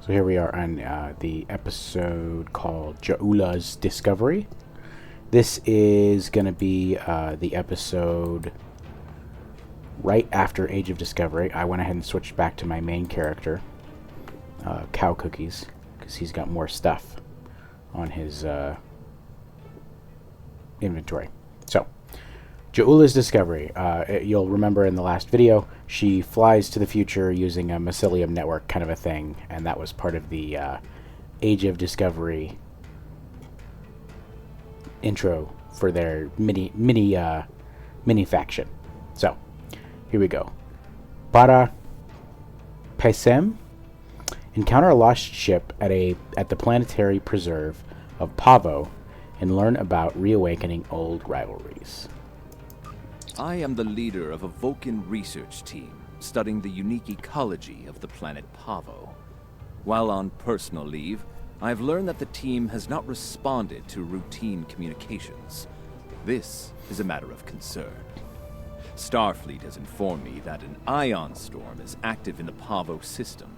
So here we are on the episode called Jaula's Discovery. This is going to be the episode right after Age of Discovery. I went ahead and switched back to my main character, Cow Cookies, because he's got more stuff on his inventory. So, Jaula's Discovery. You'll remember in the last video, she flies to the future using a mycelium network kind of a thing, and that was part of the Age of Discovery intro for their mini faction. So, here we go. Para Pacem. Encounter a lost ship at the planetary preserve of Pahvo and learn about reawakening old rivalries. I am the leader of a Vulcan research team studying the unique ecology of the planet Pahvo. While on personal leave, I have learned that the team has not responded to routine communications. This is a matter of concern. Starfleet has informed me that an ion storm is active in the Pahvo system.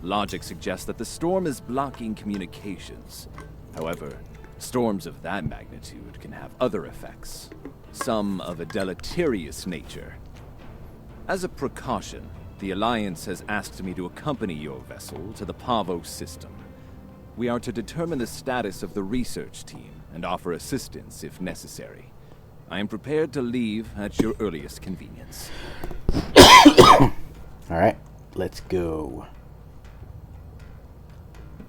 Logic suggests that the storm is blocking communications. However, storms of that magnitude can have other effects, some of a deleterious nature. As a precaution, the Alliance has asked me to accompany your vessel to the Pahvo system. We are to determine the status of the research team and offer assistance if necessary. I am prepared to leave at your earliest convenience. Alright, let's go.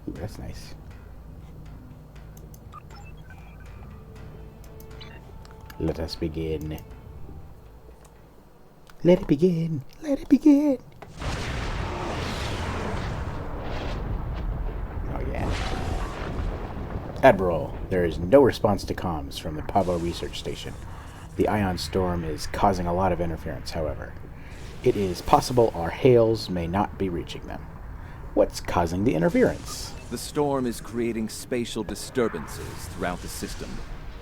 Ooh, that's nice. Let us begin. Let it begin. Let it begin. Oh, yeah. Admiral, there is no response to comms from the Pahvo research station. The ion storm is causing a lot of interference, however. It is possible our hails may not be reaching them. What's causing the interference? The storm is creating spatial disturbances throughout the system.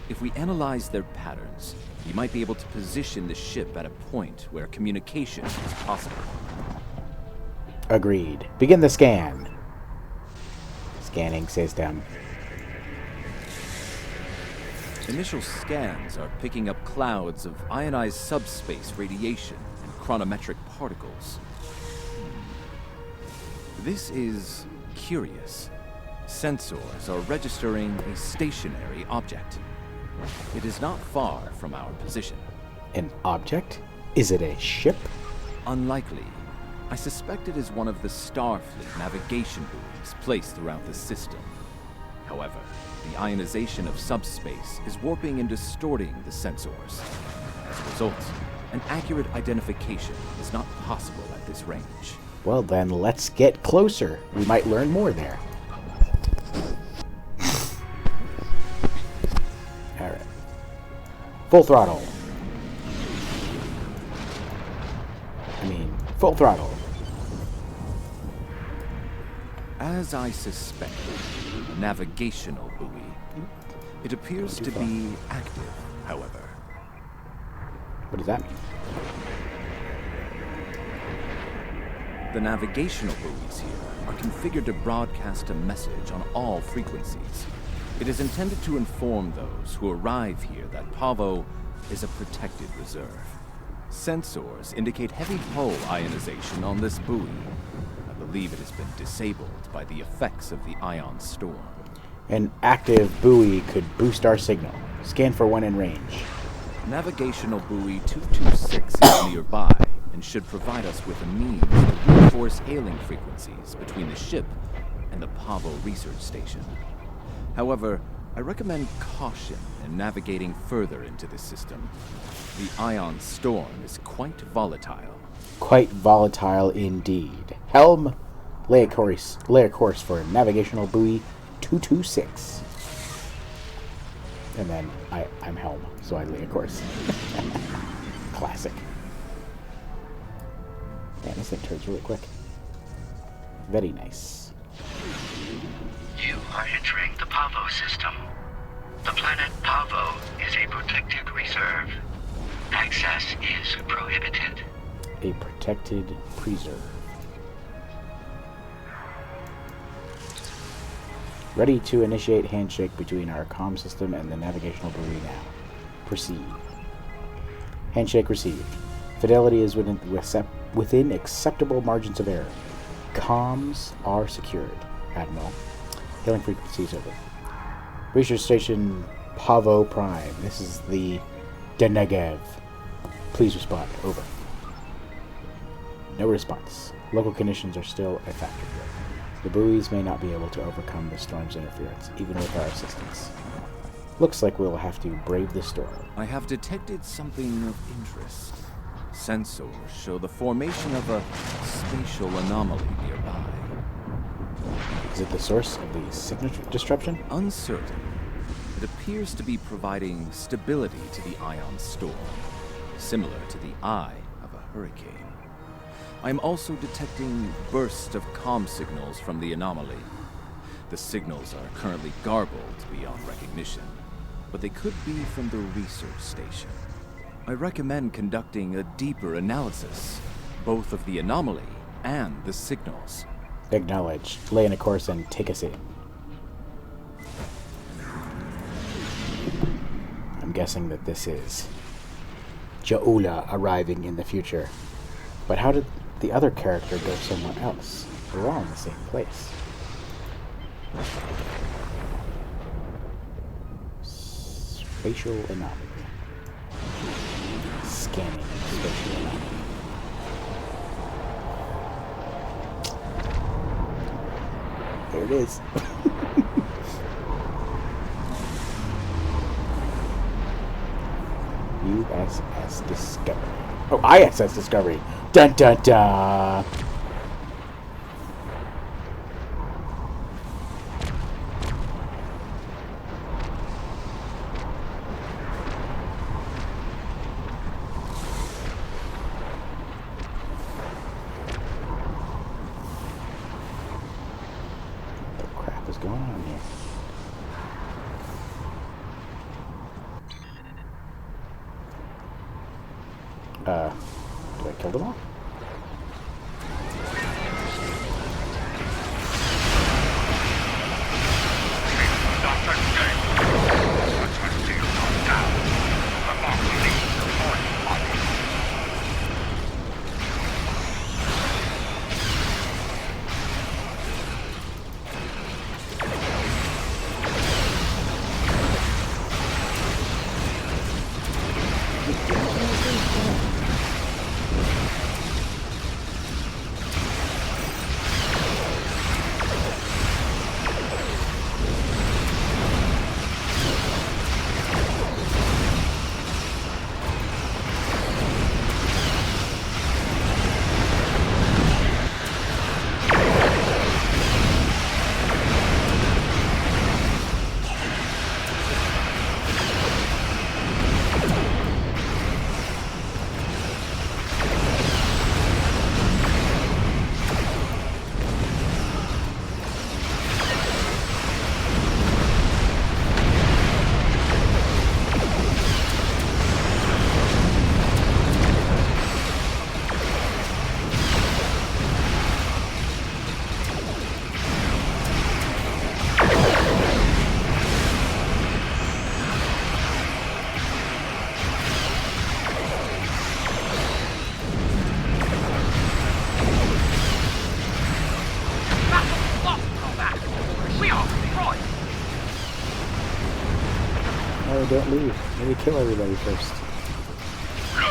If we analyze their patterns, we might be able to position the ship at a point where communication is possible. Agreed. Begin the scan. Scanning system. Initial scans are picking up clouds of ionized subspace radiation and chronometric particles. This is curious. Sensors are registering a stationary object. It is not far from our position. An object? Is it a ship? Unlikely. I suspect it is one of the Starfleet navigation buoys placed throughout the system. However, the ionization of subspace is warping and distorting the sensors. As a result, an accurate identification is not possible at this range. Well then, let's get closer. We might learn more there. Alright. Full throttle. Full throttle. As I suspected, a navigational buoy. It appears to be active, however. What does that mean? The navigational buoys here are configured to broadcast a message on all frequencies. It is intended to inform those who arrive here that Pahvo is a protected reserve. Sensors indicate heavy hull ionization on this buoy. I believe it has been disabled by the effects of the ion storm. An active buoy could boost our signal. Scan for one in range. Navigational buoy 226 is nearby and should provide us with a means to reinforce hailing frequencies between the ship and the Pahvo research station. However, I recommend caution in navigating further into the system. The ion storm is quite volatile. Quite volatile indeed. Helm, lay a course for navigational buoy 226. And then I'm Helm, so I lay a course. Classic. Man, this thing turns really quick. Very nice. You are entering the Pahvo system. The planet Pahvo is a protected reserve. Access is prohibited. A protected preserve. Ready to initiate handshake between our comm system and the navigational buoy now. Proceed. Handshake received. Fidelity is within acceptable margins of error. Comms are secured, Admiral. Hailing frequencies over. Research Station Pahvo Prime. This is the Denegev. Please respond. Over. No response. Local conditions are still a factor here. The buoys may not be able to overcome the storm's interference, even with our assistance. Looks like we'll have to brave the storm. I have detected something of interest. Sensors show the formation of a spatial anomaly nearby. Is it the source of the signature disruption? Uncertain. It appears to be providing stability to the ion storm, similar to the eye of a hurricane. I am also detecting bursts of comm signals from the anomaly. The signals are currently garbled beyond recognition, but they could be from the research station. I recommend conducting a deeper analysis, both of the anomaly and the signals. Acknowledge. Lay in a course and take us in. I'm guessing that this is Jaula arriving in the future. But how did the other character go somewhere else? We're all in the same place. Spatial anomaly. Scanning spatial anomaly. There it is. USS Discovery. Oh, ISS Discovery. Dun dun dun. What the crap is going on here? Did I kill them all? No, don't leave. Maybe kill everybody first. No!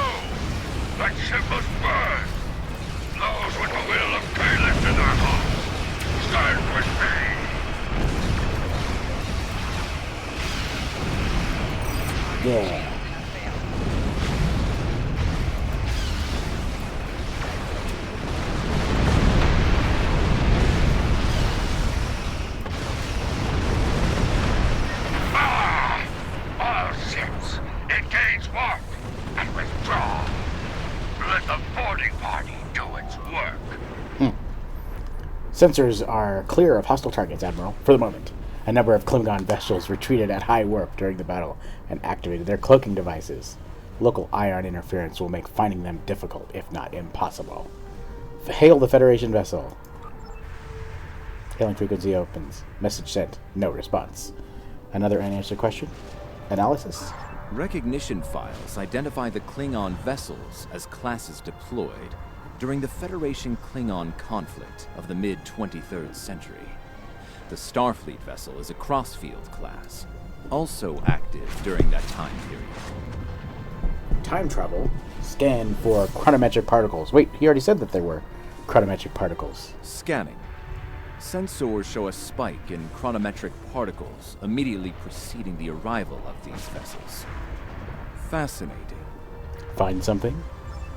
That ship must burn! Those with the will of Caliph in their hearts, stand with me! Yeah. All ships, engage warp and withdraw. Let the boarding party do its work. Sensors are clear of hostile targets, Admiral, for the moment. A number of Klingon vessels retreated at high warp during the battle and activated their cloaking devices. Local ion interference will make finding them difficult, if not impossible. Hail the Federation vessel. Hailing frequency opens. Message sent. No response. Another unanswered question? Analysis? Recognition files identify the Klingon vessels as classes deployed during the Federation Klingon conflict of the mid-23rd century. The Starfleet vessel is a Crossfield class, also active during that time period. Time travel? Scan for chronometric particles. Wait, he already said that there were chronometric particles. Scanning. Sensors show a spike in chronometric particles immediately preceding the arrival of these vessels. Fascinating. Find something?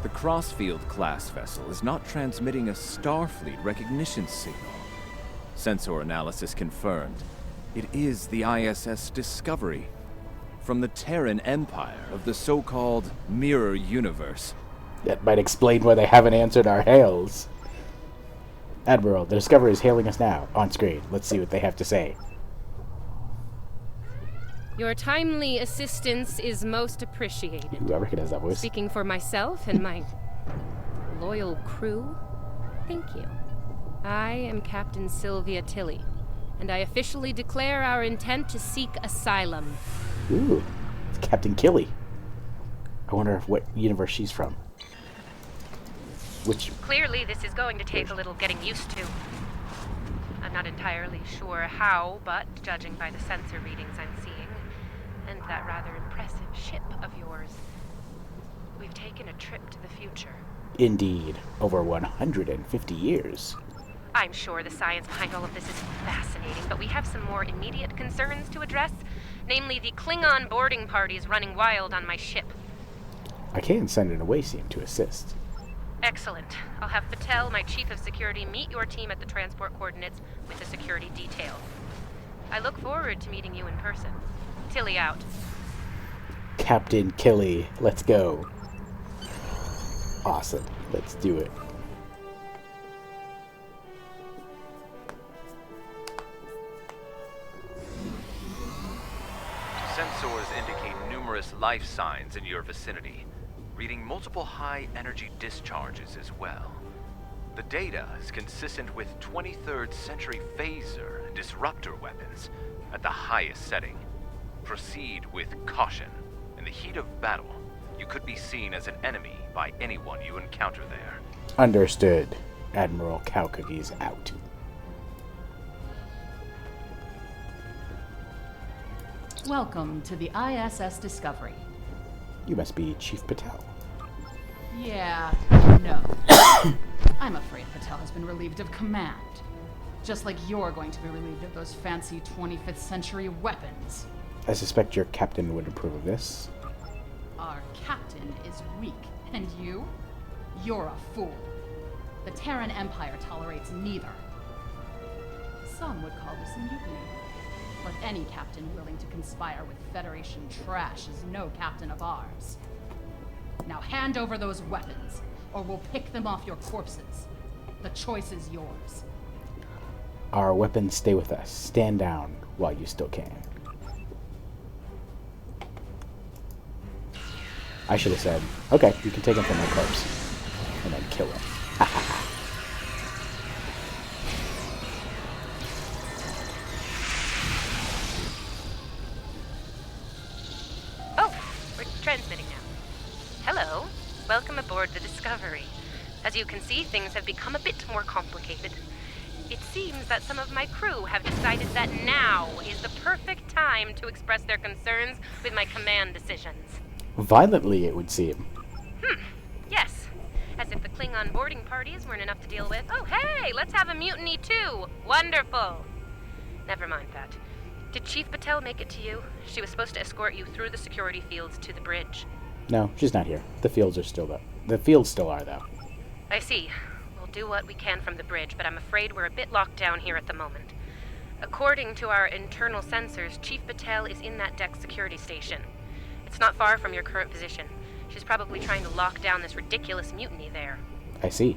The Crossfield class vessel is not transmitting a Starfleet recognition signal. Sensor analysis confirmed. It is the ISS Discovery, from the Terran Empire of the so-called Mirror Universe. That might explain why they haven't answered our hails. Admiral, the Discovery is hailing us now, on screen. Let's see what they have to say. Your timely assistance is most appreciated. Ooh, I recognize that voice. Speaking for myself and my loyal crew, thank you. I am Captain Sylvia Tilly, and I officially declare our intent to seek asylum. Ooh, it's Captain Killy. I wonder what universe she's from. Which... Clearly, this is going to take a little getting used to. I'm not entirely sure how, but judging by the sensor readings I'm seeing, and that rather impressive ship of yours, we've taken a trip to the future. Indeed, over 150 years. I'm sure the science behind all of this is fascinating, but we have some more immediate concerns to address, namely the Klingon boarding parties running wild on my ship. I can send an away team to assist. Excellent. I'll have Patel, my chief of security, meet your team at the transport coordinates with the security detail. I look forward to meeting you in person. Tilly out. Captain Killy, let's go. Awesome. Let's do it. Sensors indicate numerous life signs in your vicinity, reading multiple high-energy discharges as well. The data is consistent with 23rd century phaser and disruptor weapons at the highest setting. Proceed with caution. In the heat of battle, you could be seen as an enemy by anyone you encounter there. Understood. Admiral Cow Cookies out. Welcome to the ISS Discovery. You must be Chief Patel. Yeah, no. I'm afraid Patel has been relieved of command. Just like you're going to be relieved of those fancy 25th century weapons. I suspect your captain would approve of this. Our captain is weak, and you? You're a fool. The Terran Empire tolerates neither. Some would call this a mutiny. But any captain willing to conspire with Federation trash is no captain of ours. Now hand over those weapons, or we'll pick them off your corpses. The choice is yours. Our weapons stay with us. Stand down while you still can. I should have said, okay, you can take him from my corpse. And then kill him. Oh, we're transmitting now. Hello. Welcome aboard the Discovery. As you can see, things have become a bit more complicated. It seems that some of my crew have decided that now is the perfect time to express their concerns with my command decisions. Violently, it would seem. Yes. As if the Klingon boarding parties weren't enough to deal with. Oh, hey, let's have a mutiny too. Wonderful. Never mind that. Did Chief Patel make it to you? She was supposed to escort you through the security fields to the bridge. No, she's not here. The fields are still though. The fields still are though. I see. We'll do what we can from the bridge, but I'm afraid we're a bit locked down here at the moment. According to our internal sensors, Chief Patel is in that deck security station. It's not far from your current position. She's probably trying to lock down this ridiculous mutiny there. I see.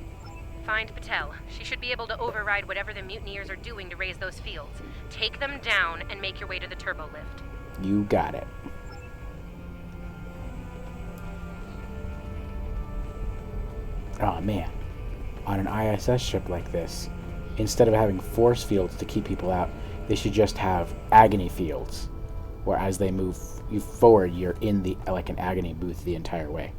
Find Patel. She should be able to override whatever the mutineers are doing to raise those fields. Take them down and make your way to the turbo lift. You got it. Oh man. On an ISS ship like this, instead of having force fields to keep people out, they should just have agony fields, where as they move you forward, you're in the like an agony booth the entire way.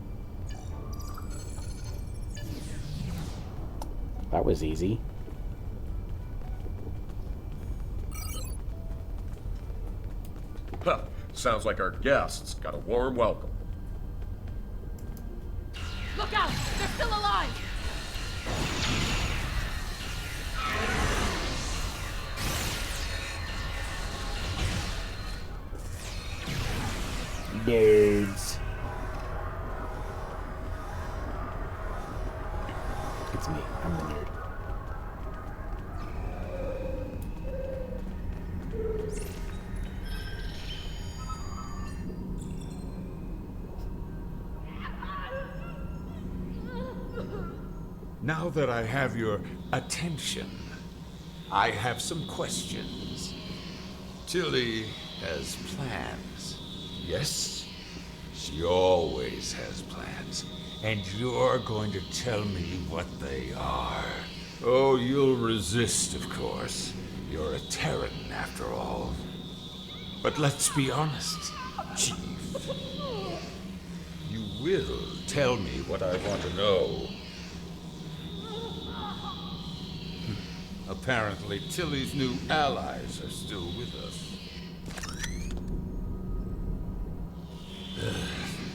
That was easy. Huh. Sounds like our guests got a warm welcome. Look out! They're still alive! Nerds. It's me. I'm the nerd. Now that I have your attention, I have some questions. Tilly has plans. Yes? She always has plans. And you're going to tell me what they are. Oh, you'll resist, of course. You're a Terran, after all. But let's be honest, Chief. You will tell me what I want to know. Apparently, Tilly's new allies are still with us.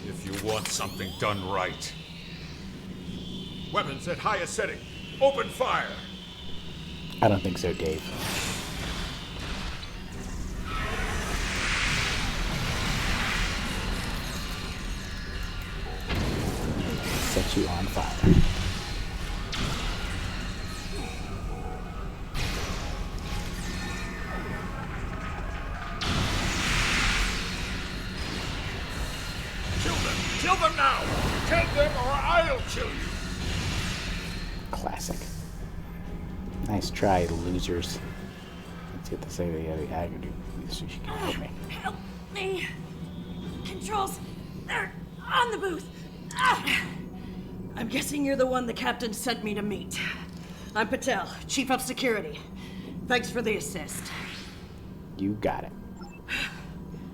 If you want something done right. Weapons at highest setting. Open fire! I don't think so, Dave. Set you on fire. Kill them now! Kill them or I'll kill you! Classic. Nice try, losers. Let's get to say they had the agony so she can help me. Help me. Controls, they're on the booth. Ah. I'm guessing you're the one the captain sent me to meet. I'm Patel, Chief of Security. Thanks for the assist. You got it.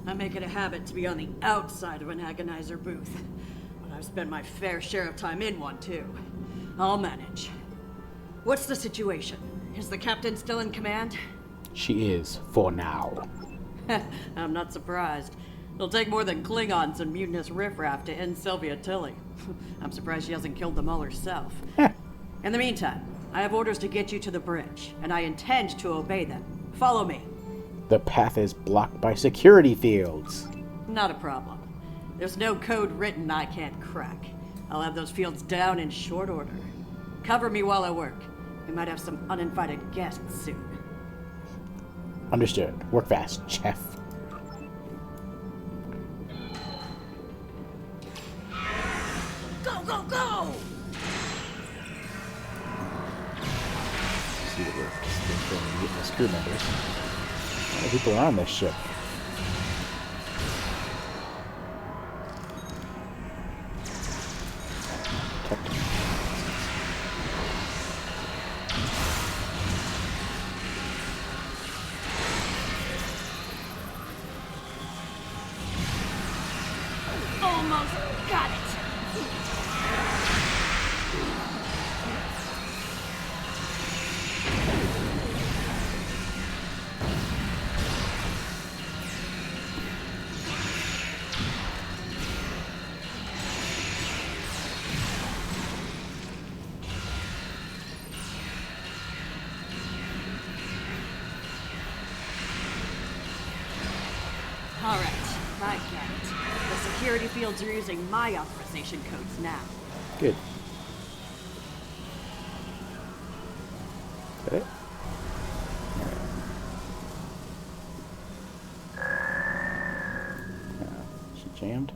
I make it a habit to be on the outside of an agonizer booth. But I've spent my fair share of time in one, too. I'll manage. What's the situation? Is the captain still in command? She is, for now. I'm not surprised. It'll take more than Klingons and mutinous riffraff to end Sylvia Tilly. I'm surprised she hasn't killed them all herself. In the meantime, I have orders to get you to the bridge, and I intend to obey them. Follow me. The path is blocked by security fields. Not a problem. There's no code written I can't crack. I'll have those fields down in short order. Cover me while I work. We might have some uninvited guests soon. Understood. Work fast, chef. Go, go, go! See what we're getting as crew members. How many people are on this ship? Captain. Almost got it! All right, I get it. The security fields are using my authorization codes now. Good. Is that it? She jammed?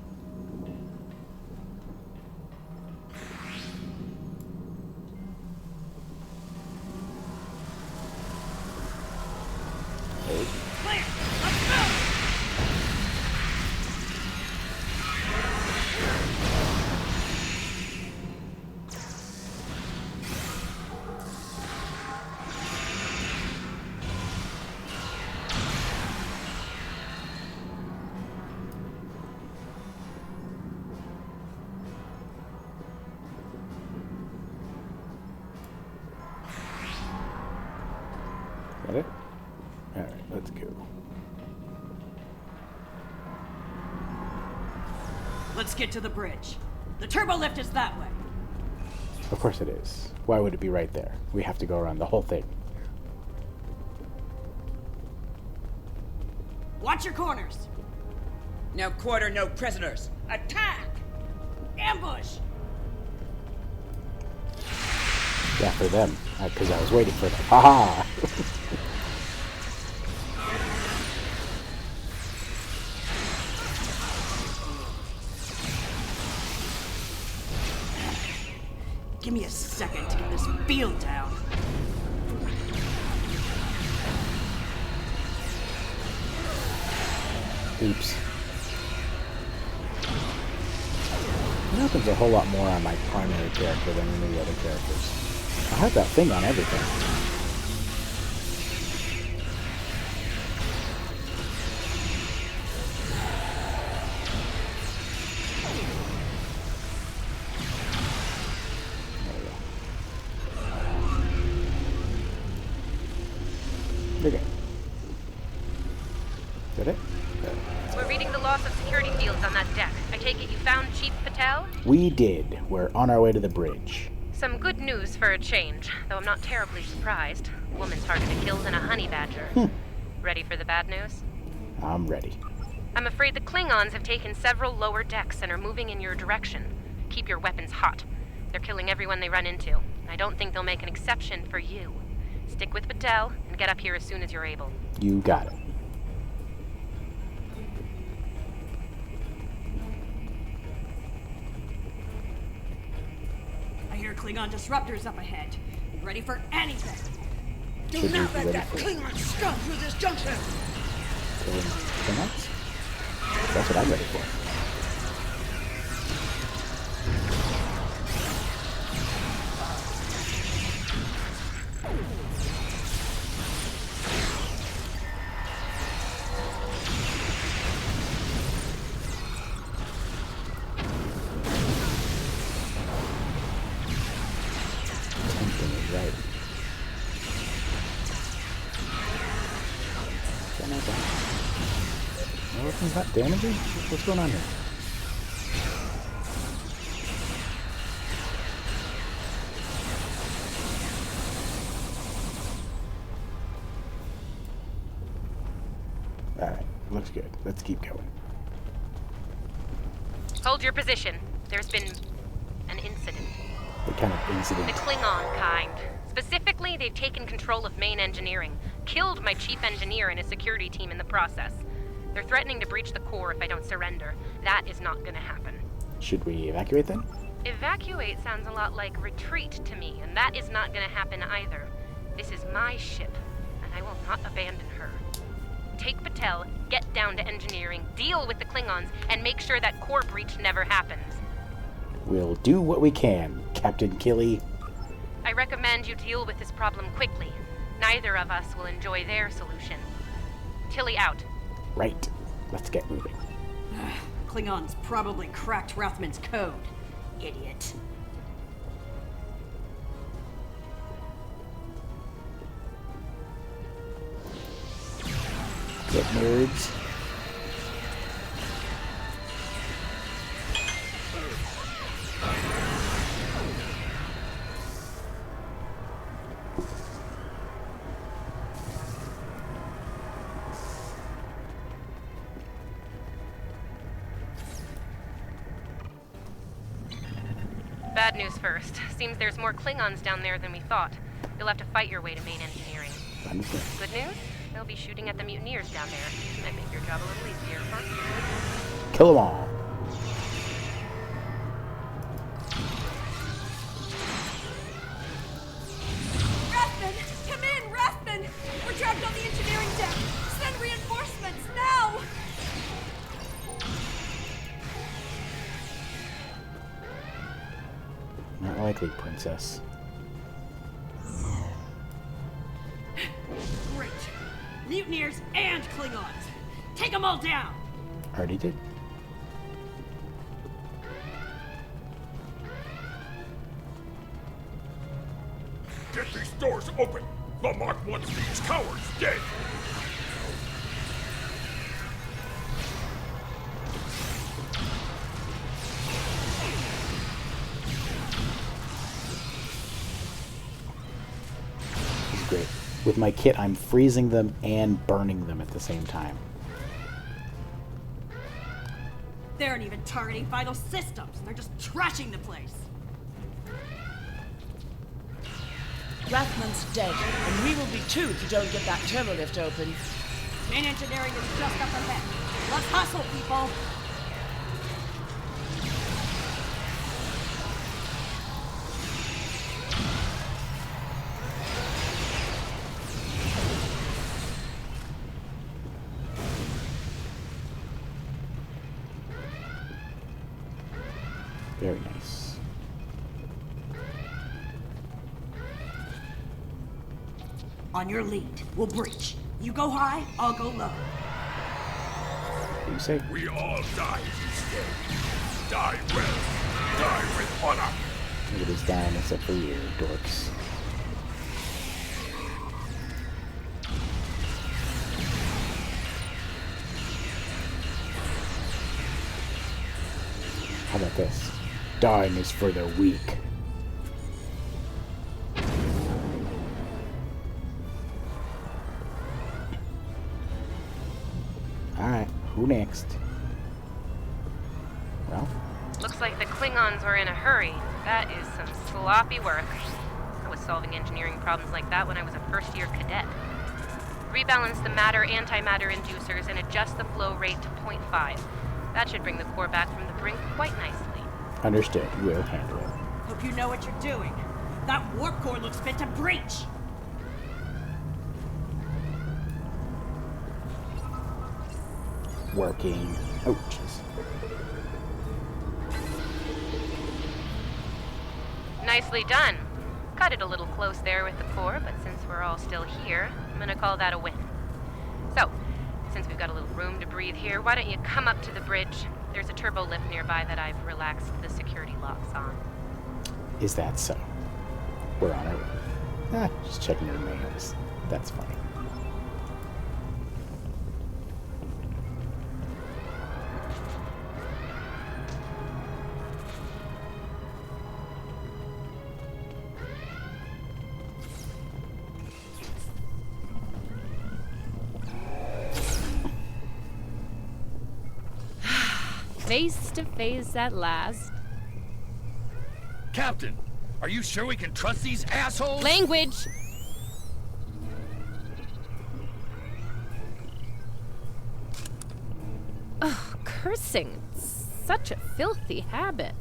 Clear! Let's go! That it? Alright, let's go. Let's get to the bridge. The turbo lift is that way. Of course it is. Why would it be right there? We have to go around the whole thing. Watch your corners. No quarter, no prisoners. Attack! Ambush! Yeah, for them. Because I was waiting for them. Haha! Give me a second to get this field down. Oops. It happens a whole lot more on my primary character than any of the other characters. I have that thing on everything. Okay. Is that it? We're reading the loss of security fields on that deck. I take it you found Chief Patel? We did. We're on our way to the bridge. Some good news for a change, though I'm not terribly surprised. A woman's harder to kill than a honey badger. Ready for the bad news? I'm ready. I'm afraid the Klingons have taken several lower decks and are moving in your direction. Keep your weapons hot. They're killing everyone they run into. I don't think they'll make an exception for you. Stick with Patel and get up here as soon as you're able. You got it. I hear Klingon disruptors up ahead. Ready for anything. Do Should we not be let ready that for it? Klingon scum through this junction! Killing Klingons? That's what I'm ready for. Something is right. Can I die? My weapon's not damaging? What's going on here? Alright, looks good. Let's keep going. Hold your position. There's been an incident. What kind of incident? The Klingon kind. Specifically, they've taken control of main engineering, killed my chief engineer and his security team in the process. They're threatening to breach the core if I don't surrender. That is not gonna happen. Should we evacuate then? Evacuate sounds a lot like retreat to me, and that is not gonna happen either. This is my ship, and I will not abandon her. Take Patel, get down to engineering, deal with the Klingons, and make sure that core breach never happens. We'll do what we can, Captain Killy. I recommend you deal with this problem quickly. Neither of us will enjoy their solution. Tilly out. Right. Let's get moving. Klingons probably cracked Rothman's code. Idiot. Get nerds. Bad news first. Seems there's more Klingons down there than we thought. You'll have to fight your way to main engineering. Understand. Good news? They'll be shooting at the mutineers down there. Might make your job a little easier, huh? Kill them all. Rathman! Come in, Rathman! We're trapped on the engineering deck! Send reinforcements, now! Not likely, princess. Great. Mutineers and Klingons. Take them all down. Already did. Get these doors open! The Mark wants these cowards dead. This is great. With my kit, I'm freezing them and burning them at the same time. They aren't even targeting vital systems. They're just trashing the place. Rathman's dead, and we will be too if you don't get that turbo lift open. Main engineering is just up ahead. Let's hustle, people! Very nice. On your lead, we'll breach. You go high, I'll go low. What do you say? We all die instead. Die well. Die with honor. Nobody's dying except for you, dorks. How about this? Dying is for the weak. Alright, who next? Well, Looks like the Klingons were in a hurry. That is some sloppy work. I was solving engineering problems like that when I was a first-year cadet. Rebalance the matter-antimatter inducers and adjust the flow rate to 0.5. That should bring the core back from the brink quite nicely. understood. We'll handle it. Hope you know what you're doing. That warp core looks fit to breach. Working. Oh, jeez. Nicely done. Cut it a little close there with the core, but since we're all still here, I'm gonna call that a win. So, since we've got a little room to breathe here, why don't you come up to the bridge? There's a turbo lift nearby that I've relaxed the security locks on. Is that so? We're on our way. Just checking your mails. That's funny. Face to face at last. Captain, are you sure we can trust these assholes? Language! Ugh, cursing. Such a filthy habit.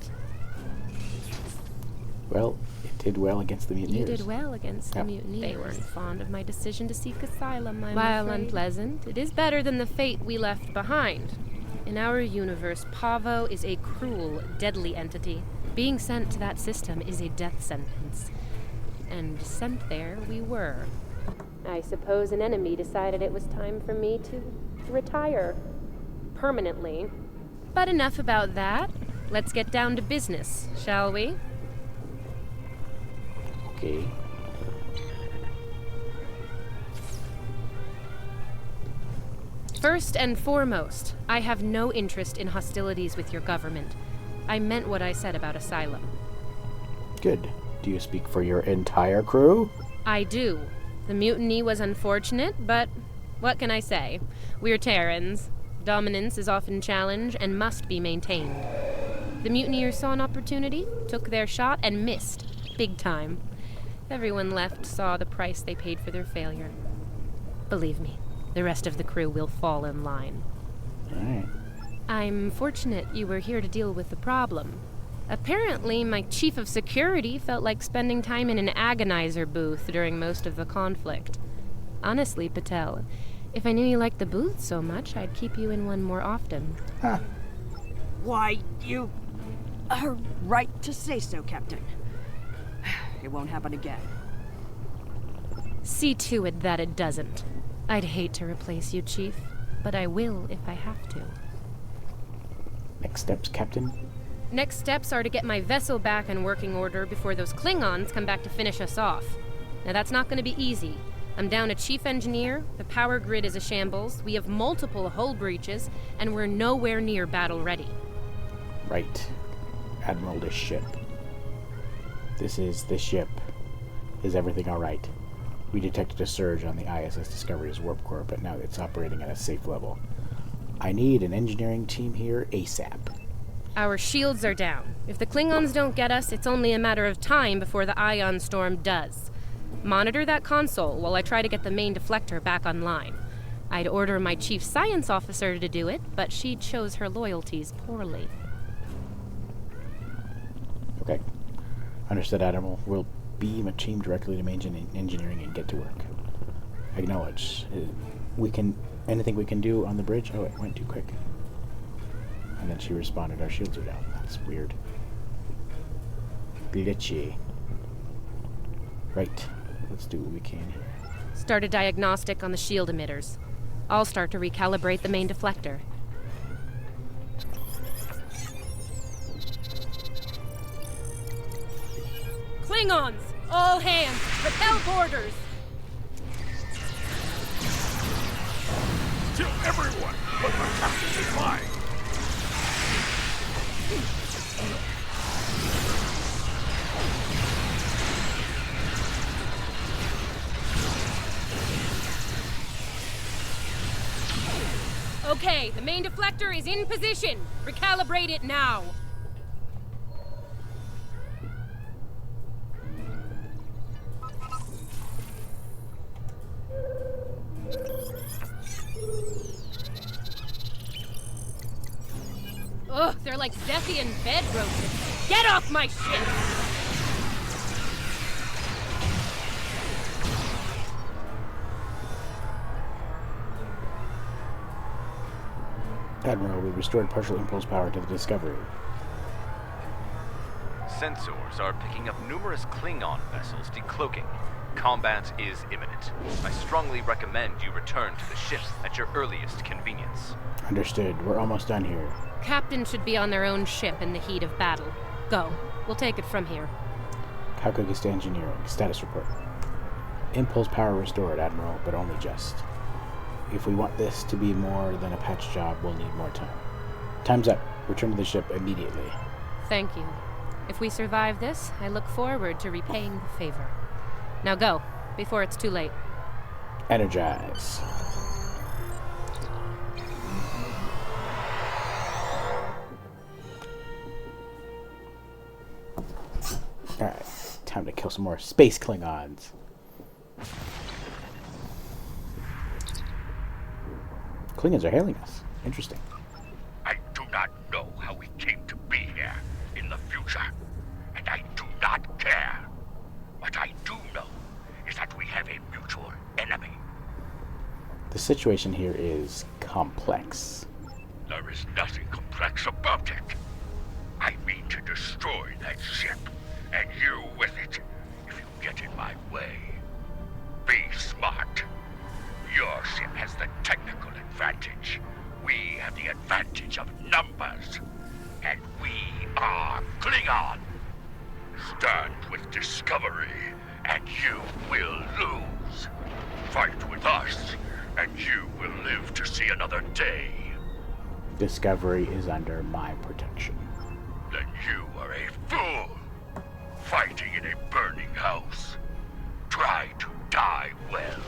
Well, it did well against the mutineers. You did well against the mutineers. They weren't fond of my decision to seek asylum, While unpleasant, it is better than the fate we left behind. In our universe, Pahvo is a cruel, deadly entity. Being sent to that system is a death sentence. And sent there we were. I suppose an enemy decided it was time for me to retire. Permanently. But enough about that. Let's get down to business, shall we? Okay. First and foremost, I have no interest in hostilities with your government. I meant what I said about asylum. Good. Do you speak for your entire crew? I do. The mutiny was unfortunate, but what can I say? We're Terrans. Dominance is often challenged and must be maintained. The mutineers saw an opportunity, took their shot, and missed. Big time. Everyone left saw the price they paid for their failure. Believe me, the rest of the crew will fall in line. Alright. I'm fortunate you were here to deal with the problem. Apparently, my chief of security felt like spending time in an agonizer booth during most of the conflict. Honestly, Patel, if I knew you liked the booth so much, I'd keep you in one more often. Huh. Why, you are right to say so, Captain. It won't happen again. See to it that it doesn't. I'd hate to replace you, Chief, but I will if I have to. Next steps, Captain? Next steps are to get my vessel back in working order before those Klingons come back to finish us off. Now that's not going to be easy, I'm down a chief engineer, the power grid is a shambles, we have multiple hull breaches, and we're nowhere near battle ready. Right. Admiral, this ship. This ship. Is everything alright? We detected a surge on the ISS Discovery's warp core, but now it's operating at a safe level. I need an engineering team here ASAP. Our shields are down. If the Klingons don't get us, it's only a matter of time before the ion storm does. Monitor that console while I try to get the main deflector back online. I'd order my chief science officer to do it, but she chose her loyalties poorly. Okay. Understood, Admiral. We'll beam a team directly to main engineering and get to work. Acknowledge. Anything we can do on the bridge? Oh, it went too quick. And then she responded, our shields are down. That's weird. Glitchy. Right. Let's do what we can here. Start a diagnostic on the shield emitters. I'll start to recalibrate the main deflector. Klingons! All hands! Repel boarders! Kill everyone, but the captain is mine! Okay, the main deflector is in position. Recalibrate it now. Ugh, they're like Zethian bed roaches. Get off my ship! Admiral, we restored partial impulse power to the Discovery. Sensors are picking up numerous Klingon vessels decloaking. Combat is imminent. I strongly recommend you return to the ship at your earliest convenience. Understood. We're almost done here. Captain should be on their own ship in the heat of battle. Go. We'll take it from here. Calculated engineering. Status report. Impulse power restored, Admiral, but only just. If we want this to be more than a patch job, we'll need more time. Time's up. Return to the ship immediately. Thank you. If we survive this, I look forward to repaying the favor. Now go, before it's too late. Energize. Alright, time to kill some more space Klingons. Klingons are hailing us. Interesting. I do not know how we came to be here in the future, and I do not care. What I do know is that we have a mutual enemy. The situation here is complex. There is nothing complex about it. I mean to destroy that ship, and you with it, if you get in my way. Be smart. Your ship has the technical advantage. We have the advantage of numbers. And we are Klingon. Stand with Discovery, and you will lose. Fight with us, and you will live to see another day. Discovery is under my protection. Then you are a fool. Fighting in a burning house. Try to die well.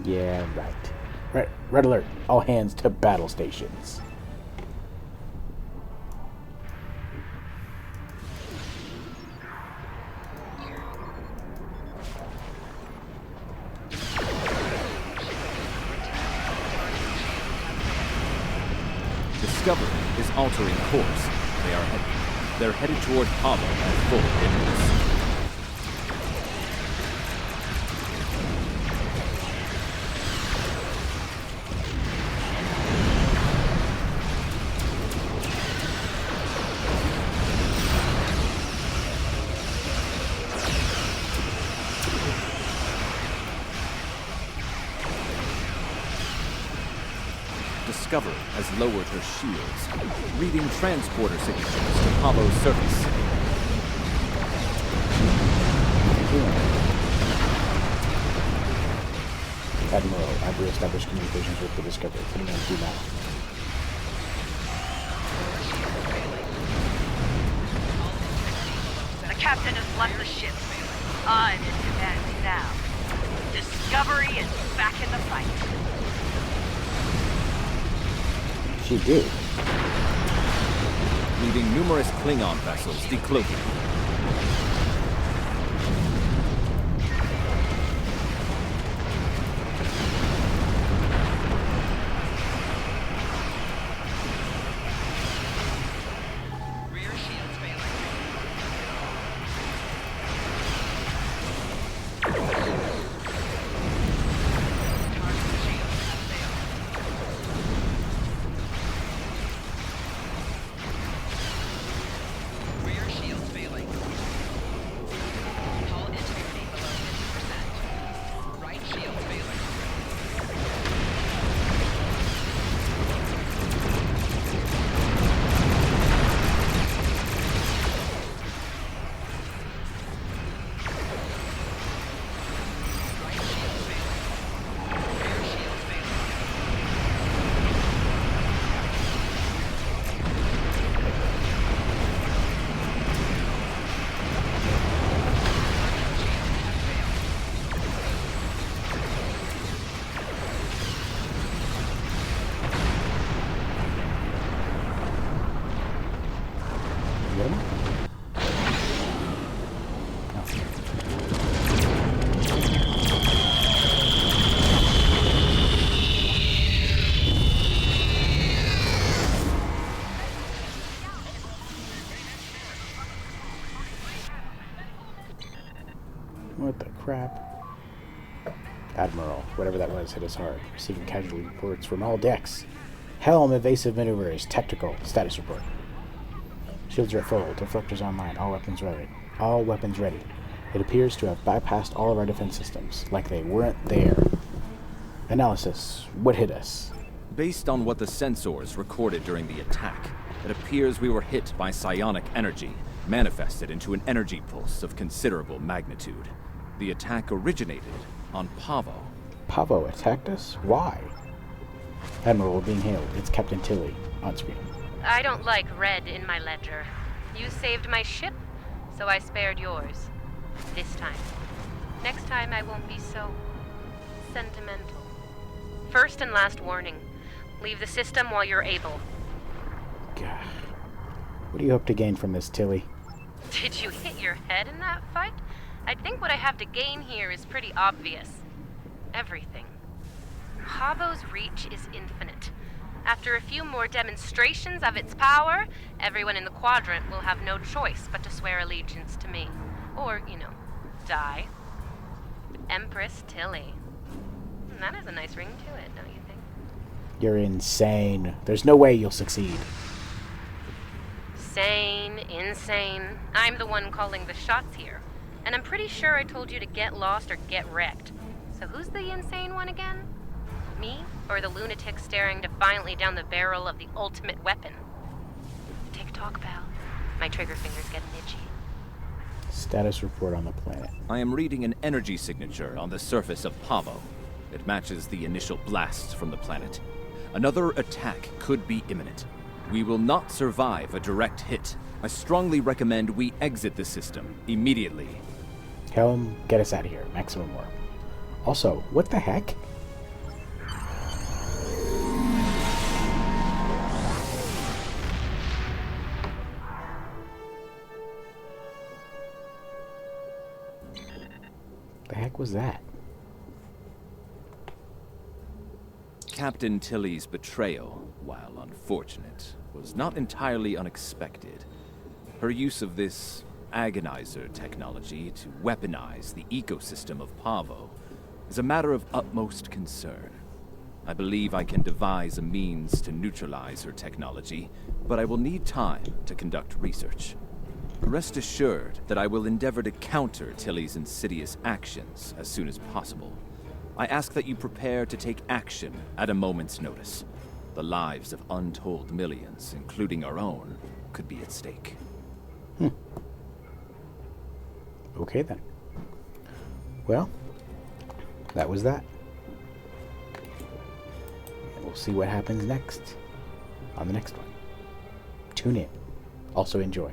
Yeah, right. Red alert. All hands to battle stations. Discovery is altering course. They're headed toward Pahvo at full impetus. Discovery has lowered her shields, reading transporter signatures to Pahvo's surface. Admiral, I've re-established communications with the Discovery. What do you want to do now? The captain has left the ship. I'm in command now. Discovery is back in the fight. She did. Leaving numerous Klingon vessels decloaking. What the crap? Admiral, whatever that was, hit us hard. Receiving casualty reports from all decks. Helm evasive maneuvers. Tactical. Status report. Shields are at full. Deflectors online. All weapons ready. All weapons ready. It appears to have bypassed all of our defense systems, like they weren't there. Analysis. What hit us? Based on what the sensors recorded during the attack, it appears we were hit by psionic energy, manifested into an energy pulse of considerable magnitude. The attack originated on Pahvo. Pahvo attacked us? Why? Admiral being hailed. It's Captain Tilly. On screen. I don't like red in my ledger. You saved my ship, so I spared yours. This time. Next time I won't be so sentimental. First and last warning. Leave the system while you're able. God. What do you hope to gain from this, Tilly? Did you hit your head in that fight? I think what I have to gain here is pretty obvious. Everything. Pahvo's reach is infinite. After a few more demonstrations of its power, everyone in the quadrant will have no choice but to swear allegiance to me. Or, die. Empress Tilly. That has a nice ring to it, don't you think? You're insane. There's no way you'll succeed. Sane, insane. I'm the one calling the shots here. And I'm pretty sure I told you to get lost or get wrecked. So who's the insane one again? Me? Or the lunatic staring defiantly down the barrel of the ultimate weapon? Tick-tock, pal. My trigger finger's getting itchy. Status report on the planet. I am reading an energy signature on the surface of Pahvo. It matches the initial blasts from the planet. Another attack could be imminent. We will not survive a direct hit. I strongly recommend we exit the system immediately. Helm, get us out of here. Maximum warp. Also, what the heck? The heck was that? Captain Tilly's betrayal, while unfortunate, was not entirely unexpected. Her use of this agonizer technology to weaponize the ecosystem of Pahvo is a matter of utmost concern. I believe I can devise a means to neutralize her technology, but I will need time to conduct research. Rest assured that I will endeavor to counter Tilly's insidious actions as soon as possible. I ask that you prepare to take action at a moment's notice. The lives of untold millions, including our own, could be at stake. Okay then. Well, that was that. we'll see what happens next on the next one. Tune in. Also enjoy.